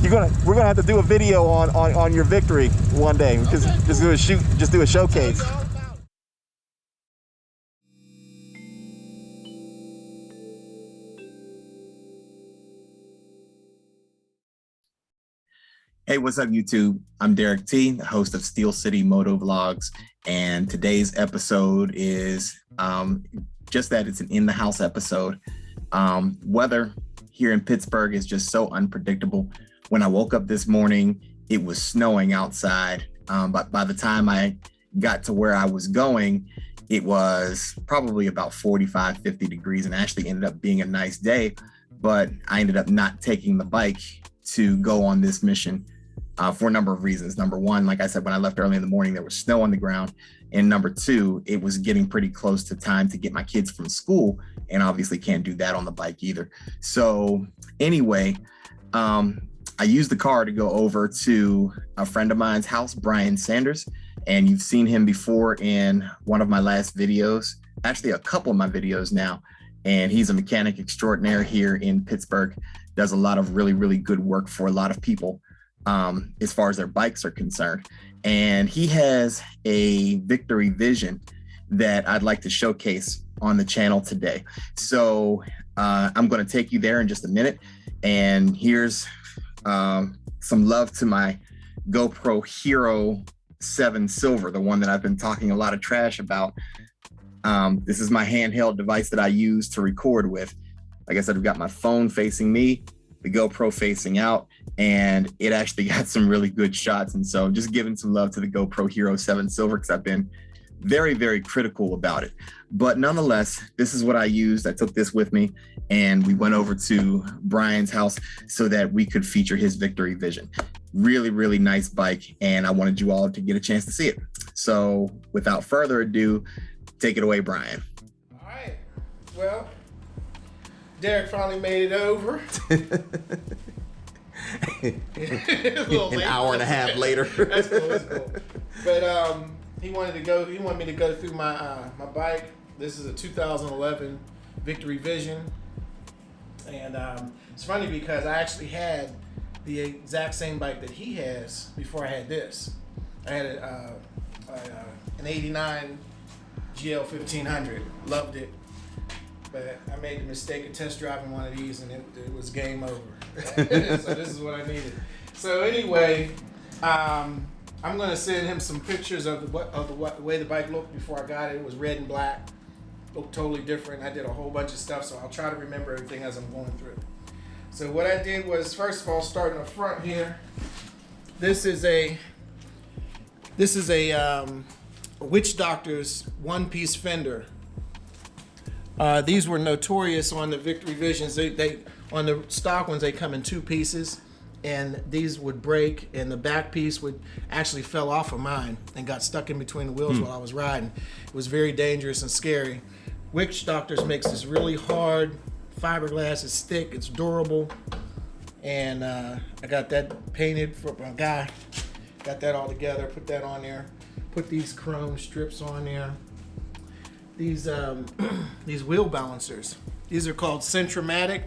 we're gonna have to do a video on your victory one day. Just do a showcase. Hey, what's up, YouTube? I'm Derrick T, the host of Steel City Motovlogs, and today's episode is just that. It's an in-the-house episode. Weather here in Pittsburgh is just so unpredictable. When I woke up this morning, it was snowing outside, but by the time I got to where I was going, it was probably about 45, 50 degrees, and actually ended up being a nice day, but I ended up not taking the bike to go on this mission. For a number of reasons. Number one, like I said, when I left early in the morning, there was snow on the ground. And number two, it was getting pretty close to time to get my kids from school, and obviously can't do that on the bike either. So anyway, I used the car to go over to a friend of mine's house, Brian Sanders, and you've seen him before in one of my last videos, actually a couple of my videos now. And he's a mechanic extraordinaire here in Pittsburgh, does a lot of really, really good work for a lot of people as far as their bikes are concerned. And he has a Victory Vision that I'd like to showcase on the channel today. So I'm going to take you there in just a minute. And here's some love to my GoPro Hero 7 Silver, the one that I've been talking a lot of trash about. This is my handheld device that I use to record with. Like I said, I've got my phone facing me, the GoPro facing out, and it actually got some really good shots. And so just giving some love to the GoPro Hero 7 Silver, because I've been very, very critical about it. But nonetheless, this is what I used. I took this with me, and we went over to Brian's house so that we could feature his Victory Vision. Really, really nice bike, and I wanted you all to get a chance to see it. So without further ado, take it away, Brian. All right. Well, Derrick finally made it over. An hour and a half later. That's cool. That's cool. But he wanted me to go through my my bike. This is a 2011 Victory Vision, and it's funny because I actually had the exact same bike that he has before I had this. I had an '89 GL 1500. Loved it. But I made the mistake of test driving one of these, and it was game over. So this is what I needed. So anyway, I'm going to send him some pictures of the way the bike looked before I got it. It was red and black, looked totally different. I did a whole bunch of stuff, so I'll try to remember everything as I'm going through. So what I did was, first of all, starting up front here. This is a Witch Doctor's one-piece fender. These were notorious on the Victory Visions. They on the stock ones, they come in two pieces, and these would break, and the back piece would actually fell off of mine and got stuck in between the wheels while I was riding. It was very dangerous and scary. Witch Doctors makes this really hard fiberglass. It's thick, it's durable, and I got that painted for my guy. Got that all together, put that on there, put these chrome strips on there. These wheel balancers. These are called Centromatic.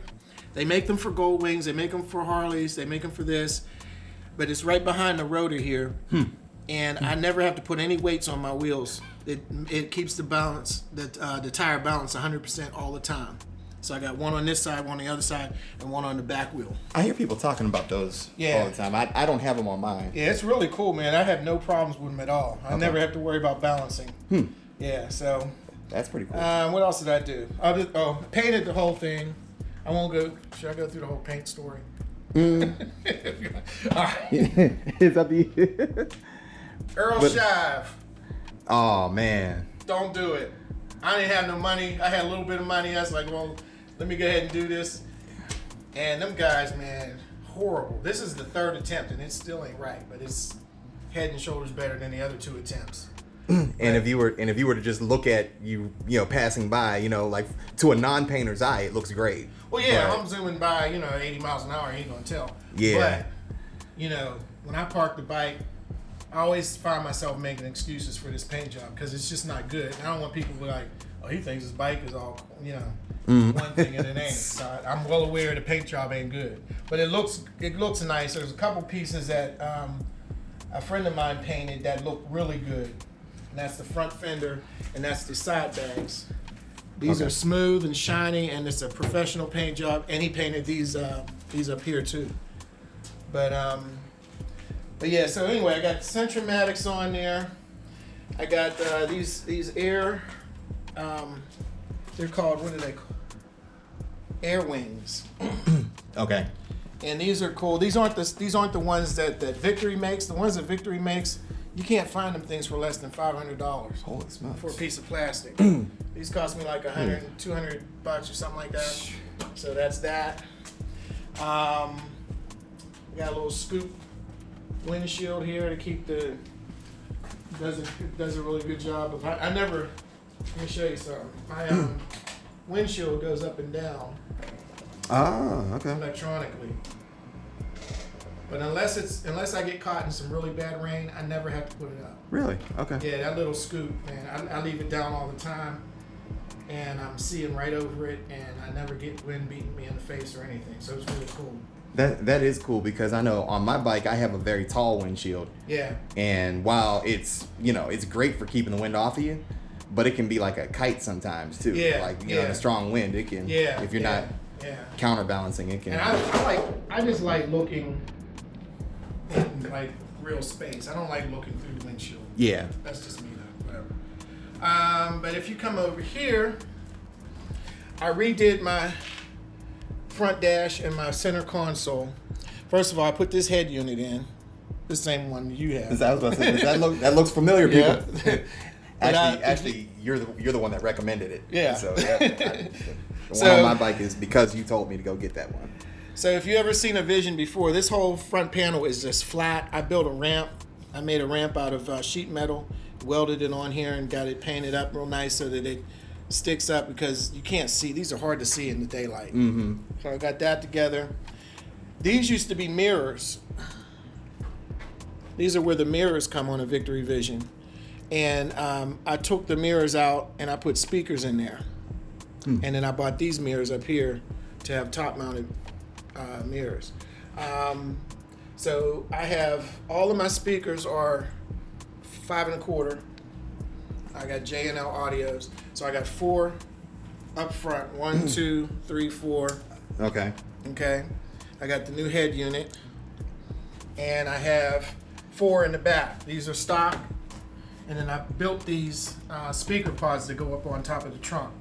They make them for Goldwings. They make them for Harleys. They make them for this. But it's right behind the rotor here. And I never have to put any weights on my wheels. It keeps the balance, the tire balance 100% all the time. So I got one on this side, one on the other side, and one on the back wheel. I hear people talking about those all the time. I don't have them on mine. Yeah, it's really cool, man. I have no problems with them at all. I never have to worry about balancing. Yeah, so... That's pretty cool. What else did I do? I painted the whole thing. I won't go. Should I go through the whole paint story? All right. It's up to you. Earl Shive. Oh, man. Don't do it. I didn't have no money. I had a little bit of money. I was like, well, let me go ahead and do this. And them guys, man, horrible. This is the third attempt, and it still ain't right. But it's head and shoulders better than the other two attempts. And if you were to just look at you passing by, like to a non-painter's eye, it looks great. Well, yeah, but I'm zooming by, 80 miles an hour, I ain't gonna tell. Yeah. But, when I park the bike, I always find myself making excuses for this paint job because it's just not good. And I don't want people to be like, oh, he thinks his bike is all, one thing and it ain't. So I'm well aware the paint job ain't good. But it looks nice. There's a couple pieces that a friend of mine painted that look really good. And that's the front fender, and that's the side bags. These are smooth and shiny, and it's a professional paint job. And he painted these up here too. But yeah. So anyway, I got Centromatics on there. I got these air. They're called, what are they called? Air wings. Okay. And these are cool. These aren't the ones that Victory makes. The ones that Victory makes, you can't find them things for less than $500. Holy smokes. For a piece of plastic. These cost me like $100, $200 or something like that. So that's that. We got a little scoop windshield here to keep the does a really good job of. I never. Let me show you something. My windshield goes up and down. Okay. Electronically. But unless I get caught in some really bad rain, I never have to put it up. Really? Okay. Yeah, that little scoop, man. I leave it down all the time, and I'm seeing right over it, and I never get wind beating me in the face or anything. So it's really cool. That is cool because I know on my bike I have a very tall windshield. Yeah. And while it's it's great for keeping the wind off of you, but it can be like a kite sometimes too. Yeah. Like in a strong wind, it can. Yeah. If you're not counterbalancing, it can. And I just like looking in like real space. I don't like looking through the windshield. Yeah. That's just me though. Whatever. But if you come over here, I redid my front dash and my center console. First of all, I put this head unit in, the same one you have. I was about to say, that looks familiar, people. Yeah. Actually, you're the one that recommended it. Yeah. So the one on my bike is because you told me to go get that one. So if you ever seen a Vision before, this whole front panel is just flat. I built a ramp. I made a ramp out of sheet metal, welded it on here, and got it painted up real nice so that it sticks up because you can't see. These are hard to see in the daylight. Mm-hmm. So I got that together. These used to be mirrors. These are where the mirrors come on a Victory Vision. And I took the mirrors out and I put speakers in there. And then I bought these mirrors up here to have top-mounted mirrors. So I have all of my speakers are 5 1/4. I got J&L audios. So I got 4 up front. 1, 2, 3, 4. Okay. Okay. I got the new head unit. And I have 4 in the back. These are stock. And then I built these speaker pods that go up on top of the trunk.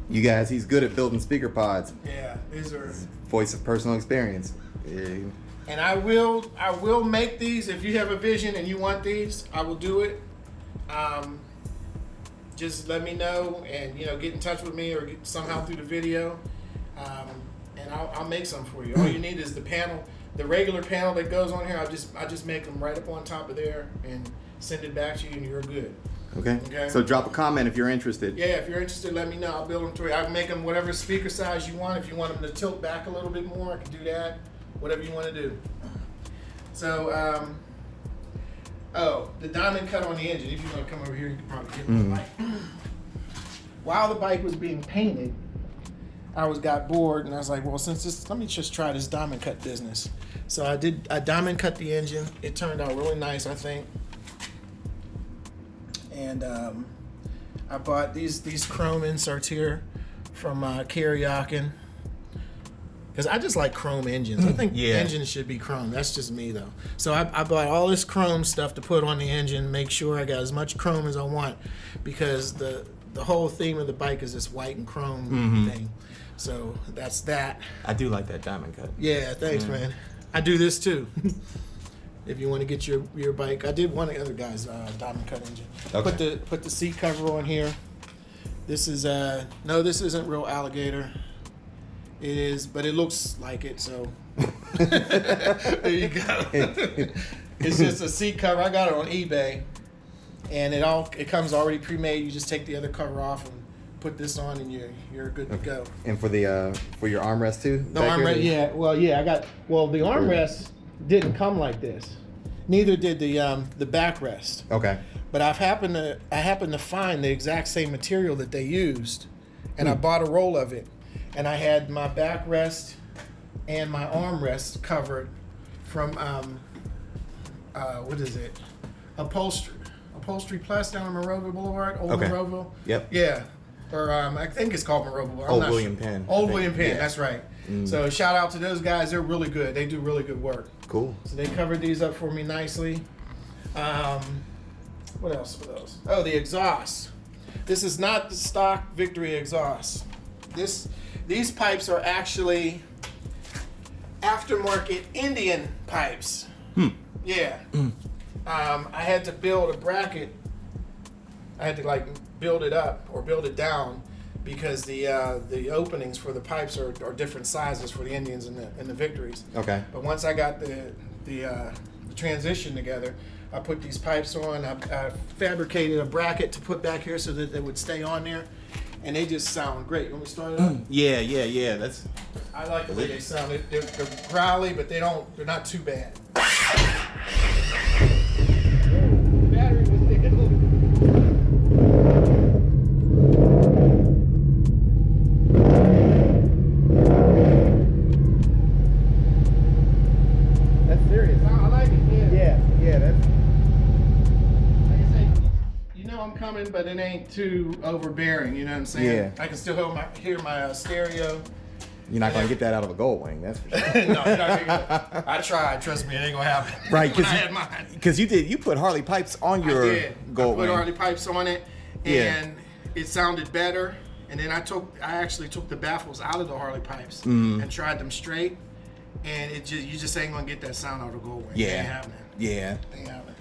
You guys, he's good at building speaker pods. Yeah, these are. Voice of personal experience. Yeah. And I will make these. If you have a Vision and you want these, I will do it. Just let me know and get in touch with me or get somehow through the video, and I'll make some for you. All you need is the panel, the regular panel that goes on here. I just make them right up on top of there and send it back to you, and you're good. Okay. So drop a comment if you're interested. Yeah, if you're interested, let me know. I'll build them to you. I can make them whatever speaker size you want. If you want them to tilt back a little bit more, I can do that. Whatever you want to do. So, the diamond cut on the engine. If you want to come over here, you can probably get the bike. While the bike was being painted, I got bored, and I was like, well, let me just try this diamond cut business. So I diamond cut the engine. It turned out really nice, I think. And I bought these chrome inserts here from Karayakin. Because I just like chrome engines. I think engines should be chrome. That's just me, though. So I bought all this chrome stuff to put on the engine, make sure I got as much chrome as I want. Because the whole theme of the bike is this white and chrome thing. So that's that. I do like that diamond cut. Yeah, thanks, man. I do this, too. If you want to get your bike. I did one of the other guy's diamond cut engine. Okay. Put the seat cover on here. This is no, this isn't real alligator. It is, but it looks like it, so there you go. It's just a seat cover. I got it on eBay, and it comes already pre-made. You just take the other cover off and put this on, and you're good to go. And for your armrest too? No armrest. Yeah. Well, yeah. The armrest didn't come like this. Neither did the backrest. Okay. But I happened to find the exact same material that they used, and I bought a roll of it. And I had my backrest and my armrest covered from what is it? Upholstery Plus down on Monroeville Boulevard, Old Okay. Monroeville. Yep. Yeah. Or I think it's called Monroeville. I'm Old not William sure. Penn. Old I think. William Penn, Yeah. that's right. So shout out to those guys. They're really good. They do really good work. Cool. So they covered these up for me nicely. What else? Oh, the exhaust. This is not the stock Victory exhaust. These pipes are actually aftermarket Indian pipes. Yeah. I had to build a bracket. I had to like build it up or build it down because the openings for the pipes are different sizes for the Indians and the Victories. Okay. But once I got the transition together, I put these pipes on. I fabricated a bracket to put back here so that they would stay on there, and they just sound great. You want me to start it up? Yeah. That's I like the way they sound. They're growly, but they're not too bad. The battery was taking a little. that's serious. I like it. Yeah. Yeah. That's Like I say, you know I'm coming, but it ain't too overbearing. You know what I'm saying? Yeah. I can still hear my stereo. you're not gonna get that out of a Goldwing. That's for sure. No, you're not gonna, I tried. Trust me, it ain't gonna happen. Right, When I had mine. because you put Harley pipes on I your did. I put Goldwing. Harley pipes on it, Yeah. and it sounded better. And then I actually took the baffles out of the Harley pipes Mm-hmm. and tried them straight, and you just ain't gonna get that sound out of Goldwing. It Yeah. ain't happening. Yeah. It ain't happening.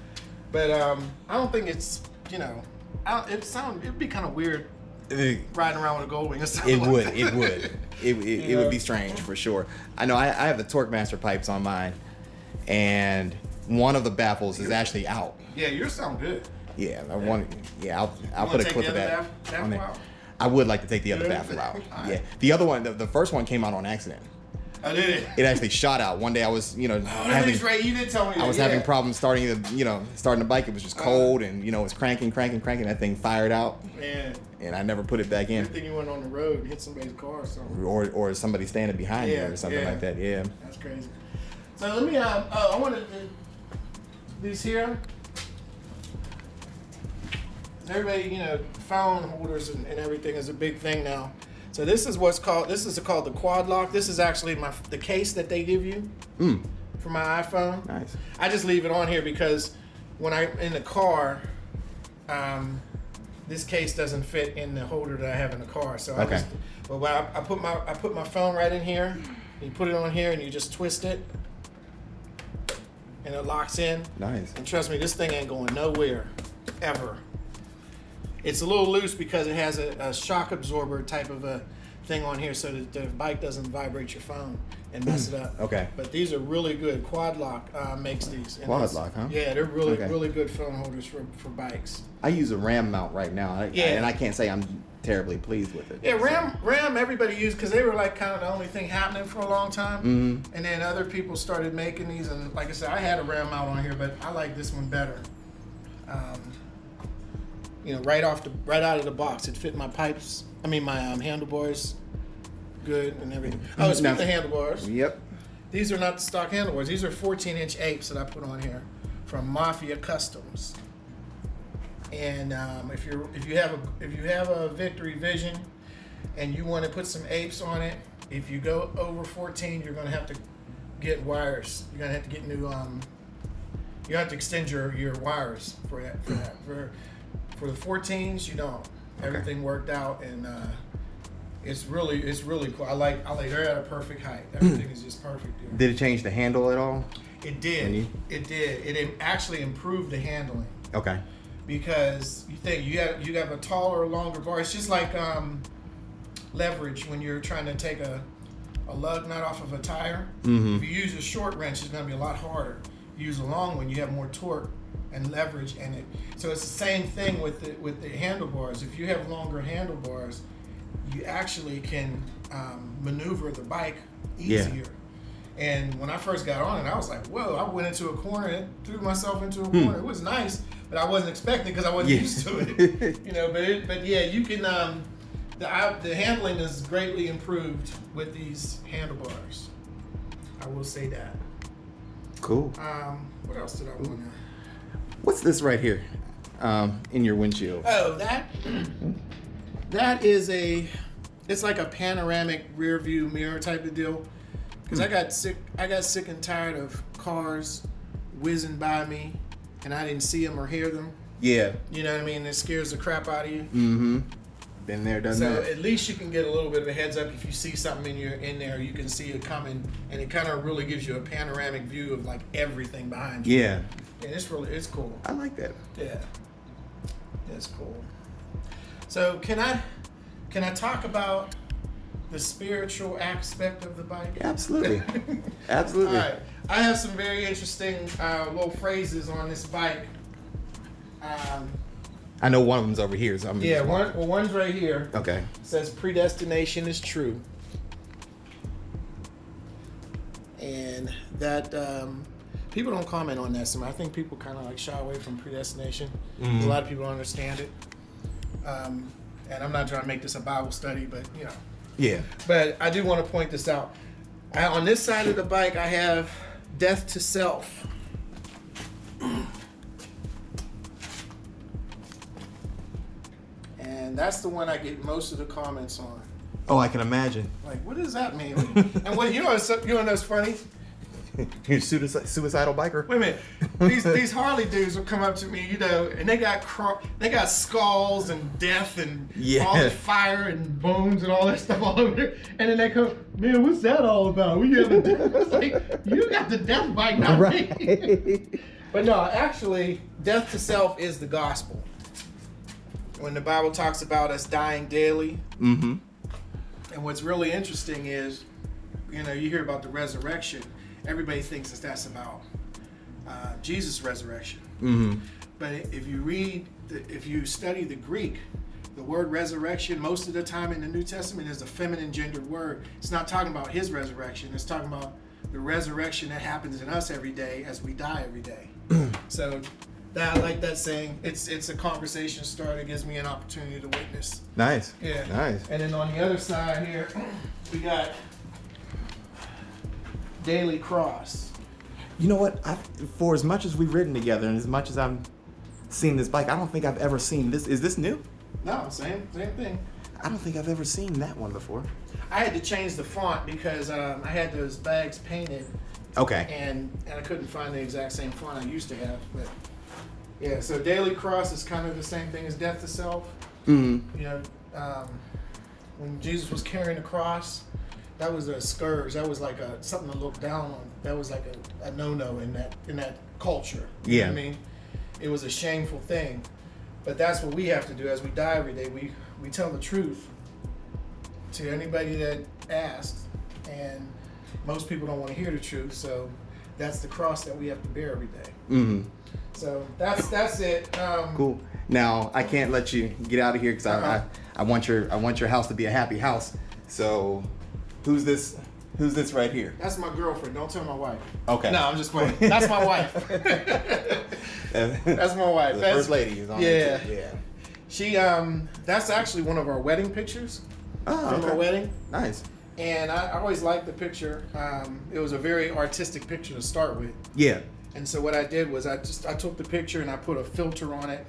But I don't think it's it'd be kind of weird riding around with a Goldwing. It would. It would. It would be strange for sure. I know. I have the Torque Master pipes on mine, and one of the baffles is actually out. Yeah, yours sound good. Yeah, I want. Yeah, I'll wanna put a take clip the of other that baffle on there. out? I would like to take the other Yeah. baffle out. Alright. Yeah, the other one, the first one came out on accident. I did it. It actually shot out. One day I was, You did tell me. I was having problems starting the bike. It was just cold, and it was cranking. That thing fired out, Man, and I never put it back in. good thing you went on the road and hit somebody's car or something. Or somebody standing behind you Yeah, or something yeah. like that. Yeah. That's crazy. So let me. I wanted these here. Everybody, phone holders and everything is a big thing now. So this is called the quad lock. This is actually the case that they give you for my iPhone. Nice. I just leave it on here because when I'm in the car, this case doesn't fit in the holder that I have in the car. So Okay. I put my phone right in here. You put it on here and you just twist it, and it locks in. Nice. And trust me, this thing ain't going nowhere, ever. It's a little loose because it has a shock absorber type of a thing on here so that the bike doesn't vibrate your phone and mess it up. Okay. But these are really good. Quad Lock makes these. And Quad it's- Lock, huh? Yeah, they're really, Okay. really good phone holders for bikes. I use a RAM mount right now, Yeah. and I can't say I'm terribly pleased with it. Yeah, RAM everybody used because they were like kind of the only thing happening for a long time. Mm-hmm. And then other people started making these, and like I said, I had a RAM mount on here, but I like this one better. Right out of the box, it fit my pipes. I mean my handlebars, good and everything. Oh, speaking of handlebars, Yep. these are not stock handlebars. These are 14-inch apes that I put on here from Mafia Customs. And if you have a Victory Vision and you want to put some apes on it, if you go over 14, you're going to have to get wires. You're going to have to get new. You have to extend your wires for that. For the 14s, you don't. Everything worked out, and it's really cool. I like they're at a perfect height. Everything is just perfect here. Did it change the handle at all? It did. It did. It actually improved the handling. Okay. Because you think you have a taller, longer bar. It's just like leverage when you're trying to take a lug nut off of a tire. Mm-hmm. If you use a short wrench, it's going to be a lot harder. You use a long one, you have more torque and leverage in it. So it's the same thing with the handlebars. If you have longer handlebars, you actually can maneuver the bike easier. Yeah. And when I first got on it, I was like, whoa, I went into a corner and threw myself into a corner. It was nice, but I wasn't expecting because I wasn't used to it. But yeah, you can, the handling is greatly improved with these handlebars. I will say that. Cool. What else did I want to? What's this right here in your windshield? Oh, that is it's like a panoramic rear view mirror type of deal. Because I got sick and tired of cars whizzing by me, and I didn't see them or hear them. Yeah. You know what I mean? It scares the crap out of you. Mm-hmm. Been there, done that. So at least you can get a little bit of a heads up if you see something in there. You can see it coming, and it kind of really gives you a panoramic view of like everything behind you. Yeah. And it's cool. I like that. Yeah, it's cool. So can I talk about the spiritual aspect of the bike? Absolutely. Absolutely. All right. I have some very interesting little phrases on this bike. I know one of them's over here. So one's right here. Okay. It says predestination is true. And that people don't comment on that so much. I think people kind of like shy away from predestination. Mm-hmm. A lot of people don't understand it. And I'm not trying to make this a Bible study, but you know. Yeah. But I do want to point this out. On this side of the bike, I have death to self. And that's the one I get most of the comments on. Oh, I can imagine. Like, what does that mean? And what you know what's funny? You're a suicidal biker. Wait a minute. These Harley dudes will come up to me, you know, and they got skulls and death and all this fire and bones and all that stuff all over there. And then they come, man, what's that all about? We have a death. It's like, you got the death bike, not me. But no, actually, death to self is the gospel. When the Bible talks about us dying daily. Mm-hmm. And what's really interesting is, you know, you hear about the resurrection. Everybody thinks that's about Jesus' resurrection. Mm-hmm. But if you study the Greek, the word resurrection most of the time in the New Testament is a feminine gendered word. It's not talking about his resurrection. It's talking about the resurrection that happens in us every day as we die every day. So I like that saying. It's a conversation starter. It gives me an opportunity to witness. Nice. Yeah. Nice. And then on the other side here, we got daily cross. You know what? For as much as we've ridden together and as much as I've seen this bike, I don't think I've ever seen this. Is this new? No, same thing. I don't think I've ever seen that one before. I had to change the font because I had those bags painted. Okay. And I couldn't find the exact same font I used to have. But yeah, so daily cross is kind of the same thing as death to self. Mm-hmm. You know, when Jesus was carrying the cross, that was a scourge. That was like something to look down on. That was like a no-no in that culture. You know what I mean? It was a shameful thing. But that's what we have to do as we die every day. We tell the truth to anybody that asks, and most people don't want to hear the truth. So that's the cross that we have to bear every day. Mm-hmm. So that's it. Cool. Now I can't let you get out of here because I want your house to be a happy house. So who's this right here? That's my girlfriend. Don't tell my wife. Okay. No, I'm just playing. That's my wife. That's my wife. The first lady is on yeah. there too. Yeah. She that's actually one of our wedding pictures. Oh, From our wedding. Nice. And I always liked the picture. It was a very artistic picture to start with. Yeah. And so what I did was I took the picture and I put a filter on it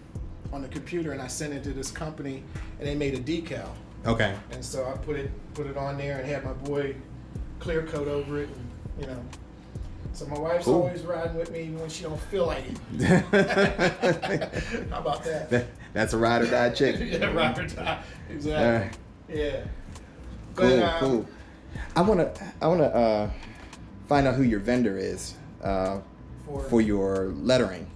on the computer and I sent it to this company and they made a decal. Okay. And so I put it on there and had my boy clear coat over it, and, you know. So my wife's always riding with me even when she don't feel like it. How about that? That's a ride or die chick. Yeah, ride or die. Exactly. Yeah. Cool. But, Cool. I wanna find out who your vendor is for your lettering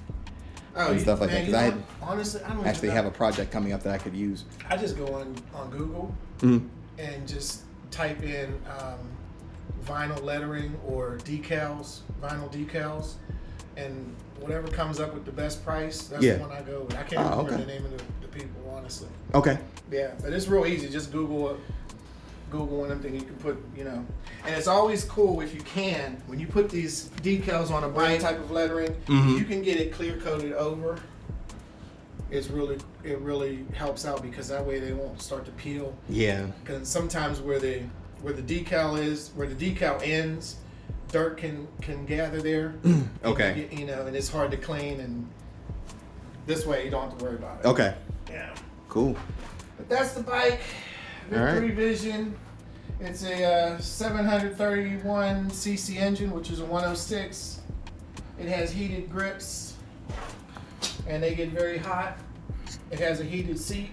and stuff like that, because honestly, I don't actually have a project coming up that I could use. I just go on Google and just type in vinyl lettering or vinyl decals, and whatever comes up with the best price, that's the one I go with. I can't remember the name of the people, honestly. Okay. Yeah, but it's real easy. Just Google one of them, you can put, you know, and it's always cool if you can, when you put these decals on a bike type of lettering, you can get it clear coated over. It really helps out because that way they won't start to peel. Yeah. Because sometimes where the decal ends, dirt can gather there. Okay. You know, and it's hard to clean, and this way you don't have to worry about it. Okay. Yeah. Cool. But that's the bike. All right. Victory Vision. It's a 731 cc engine, which is a 106. It has heated grips, and they get very hot. It has a heated seat,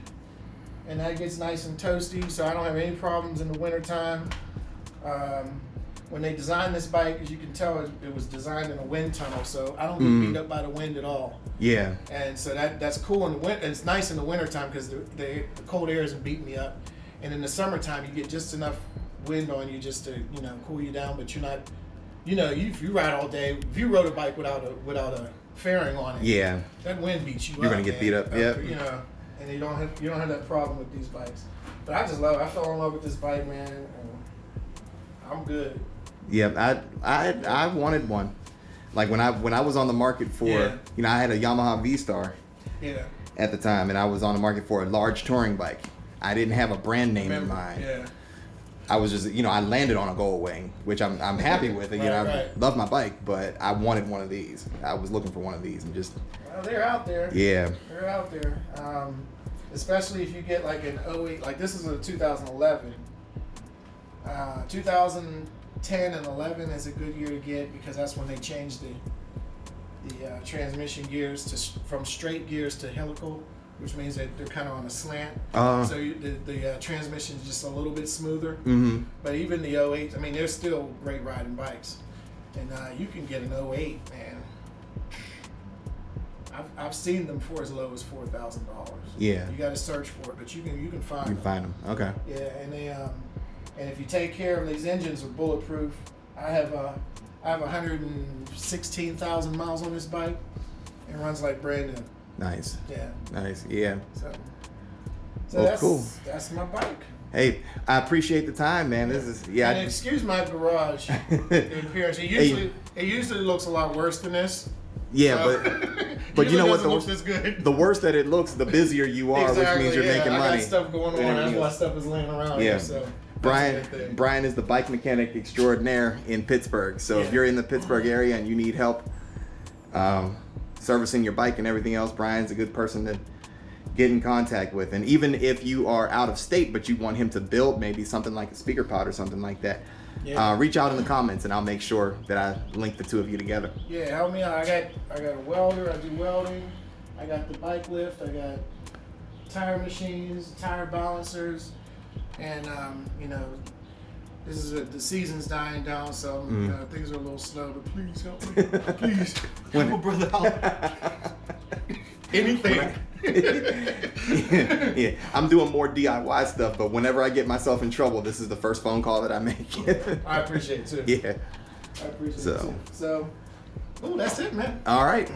and that gets nice and toasty, so I don't have any problems in the wintertime. When they designed this bike, as you can tell, it was designed in a wind tunnel, so I don't get beat up by the wind at all. Yeah. And so that's cool in the winter. It's nice in the wintertime because the cold air isn't beating me up. And in the summertime, you get just enough wind on you just to, you know, cool you down, but you're not, you know, if you ride all day, if you rode a bike without a fairing on it, Yeah. that wind beats you up. You're gonna get beat up. Yeah. You know, and you don't have that problem with these bikes. But I fell in love with this bike, man. And I'm good. Yeah, I wanted one. Like when I was on the market for, you know, I had a Yamaha V-Star at the time, and I was on the market for a large touring bike. I didn't have a brand name in mind. Yeah. I was just, you know, I landed on a Goldwing, which I'm happy with. You know, I love my bike, but I wanted one of these. I was looking for one of these and just. Well, they're out there. Yeah. They're out there. Especially if you get like an 08, like this is a 2011. 2010 and 11 is a good year to get because that's when they changed the transmission gears from straight gears to helical, which means that they're kind of on a slant. So the transmission is just a little bit smoother. Mm-hmm. But even the 08, I mean, they're still great riding bikes. And you can get an 08, man. I've seen them for as low as $4,000. Yeah. You got to search for it, but you can find them. You can find them. Okay. Yeah, and they and if you take care of these engines are bulletproof. I have 116,000 miles on this bike. It runs like brand new. Nice. Yeah. Nice. Yeah. So Well, that's cool. That's my bike. Hey, I appreciate the time, man. This is And excuse my garage appearance. It usually looks a lot worse than this. Yeah, So, but you know what? looks this good. The worse that it looks, the busier you are, which means you're making money. I got stuff going on. That's why stuff is laying around here. So Brian is the bike mechanic extraordinaire in Pittsburgh. So if you're in the Pittsburgh area and you need help servicing your bike and everything else, Brian's a good person to get in contact with. And even if you are out of state but you want him to build maybe something like a speaker pod or something like that, reach out in the comments and I'll make sure that I link the two of you together. Yeah, help me out. I got a welder. I do welding. I got the bike lift. I got tire machines, tire balancers, and you know, this is the season's dying down, so you know, things are a little slow. But please help me. Please help my brother out. Anything. Yeah, I'm doing more DIY stuff, but whenever I get myself in trouble, this is the first phone call that I make. I appreciate it too. Yeah. I appreciate it too. So, that's it, man. All right.